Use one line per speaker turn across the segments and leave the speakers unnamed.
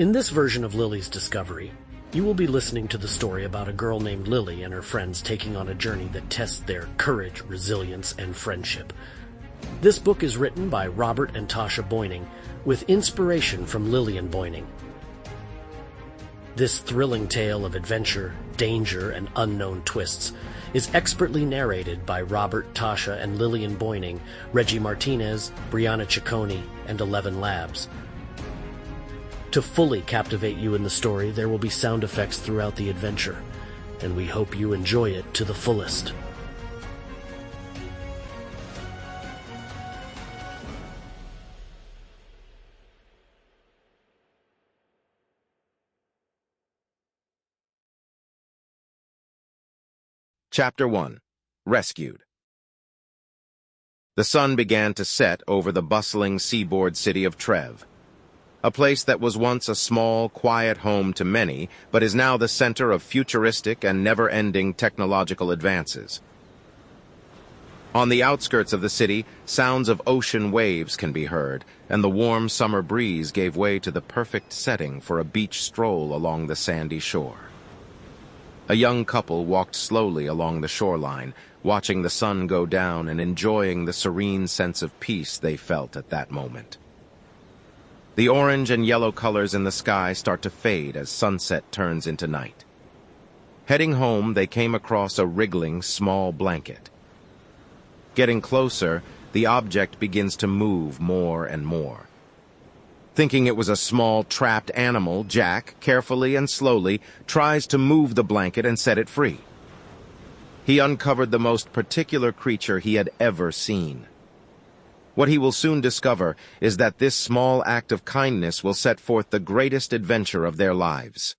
In this version of Lily's discovery, you will be listening to the story about a girl named Lilly and her friends taking on a journey that tests their courage, resilience, and friendship. This book is written by Robert and Tasha Beuning, with inspiration from Lillian Beuning. This thrilling tale of adventure, danger, and unknown twists is expertly narrated by Robert, Tasha, and Lillian Beuning, Reggie Martinez, Brianna Cicconi, and 11 Labs. To fully captivate you in the story, there will be sound effects throughout the adventure, and we hope you enjoy it to the fullest.
Chapter 1. Rescued. The sun began to set over the bustling seaboard city of Trev, a place that was once a small, quiet home to many, but is now the center of futuristic and never-ending technological advances. On the outskirts of the city, sounds of ocean waves can be heard, and the warm summer breeze gave way to the perfect setting for a beach stroll along the sandy shore. A young couple walked slowly along the shoreline, watching the sun go down and enjoying the serene sense of peace they felt at that moment. The orange and yellow colors in the sky start to fade as sunset turns into night. Heading home, they came across a wriggling small blanket. Getting closer, the object begins to move more and more. Thinking it was a small, trapped animal, Jack, carefully and slowly, tries to move the blanket and set it free. He uncovered the most particular creature he had ever seen. What he will soon discover is that this small act of kindness will set forth the greatest adventure of their lives.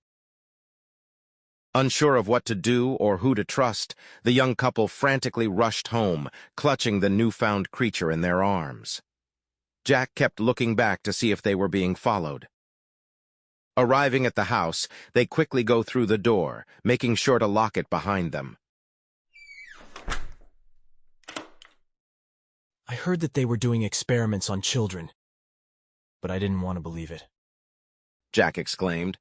Unsure of what to do or who to trust, the young couple frantically rushed home, clutching the newfound creature in their arms. Jack kept looking back to see if they were being followed. Arriving at the house, they quickly go through the door, making sure to lock it behind them.
I heard that they were doing experiments on children, but I didn't want to believe it.
Jack exclaimed.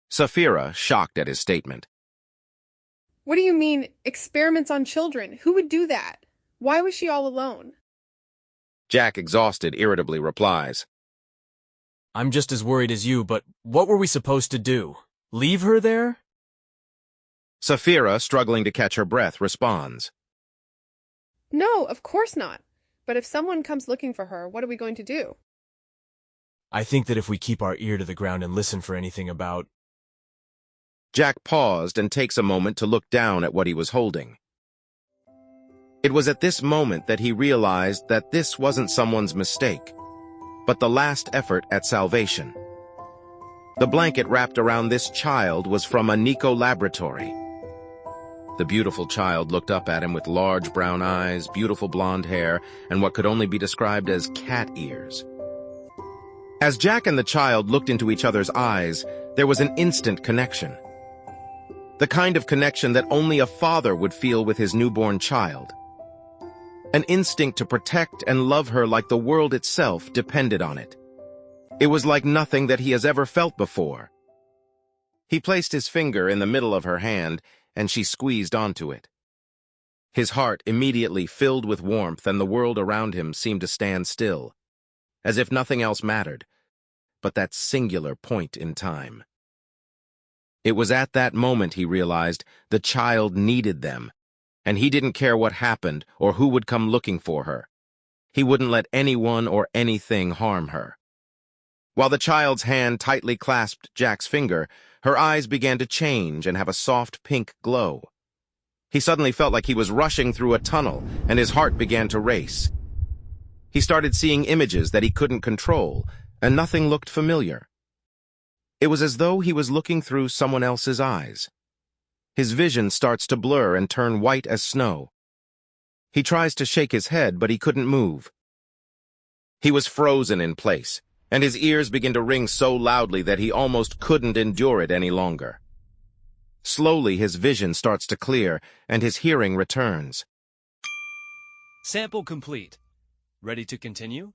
Saphira, shocked at his statement.
What do you mean, experiments on children? Who would do that? Why was she all alone?
Jack, exhausted, irritably replies.
I'm just as worried as you, but what were we supposed to do? Leave her there?
Saphira, struggling to catch her breath, responds.
No, of course not. But if someone comes looking for her, what are we going to do?
I think that if we keep our ear to the ground and listen for anything about...
Jack paused and takes a moment to look down at what he was holding. It was at this moment that he realized that this wasn't someone's mistake, but the last effort at salvation. The blanket wrapped around this child was from a Nico laboratory. The beautiful child looked up at him with large brown eyes, beautiful blonde hair, and what could only be described as cat ears. As Jack and the child looked into each other's eyes, there was an instant connection. The kind of connection that only a father would feel with his newborn child. An instinct to protect and love her like the world itself depended on it. It was like nothing that he has ever felt before. He placed his finger in the middle of her hand, and she squeezed onto it. His heart immediately filled with warmth, and the world around him seemed to stand still, as if nothing else mattered, but that singular point in time. It was at that moment he realized the child needed them, and he didn't care what happened or who would come looking for her. He wouldn't let anyone or anything harm her. While the child's hand tightly clasped Jack's finger, her eyes began to change and have a soft pink glow. He suddenly felt like he was rushing through a tunnel, and his heart began to race. He started seeing images that he couldn't control, and nothing looked familiar. It was as though he was looking through someone else's eyes. His vision starts to blur and turn white as snow. He tries to shake his head, but he couldn't move. He was frozen in place, and his ears began to ring so loudly that he almost couldn't endure it any longer. Slowly, his vision starts to clear, and his hearing returns.
Sample complete. Ready to continue?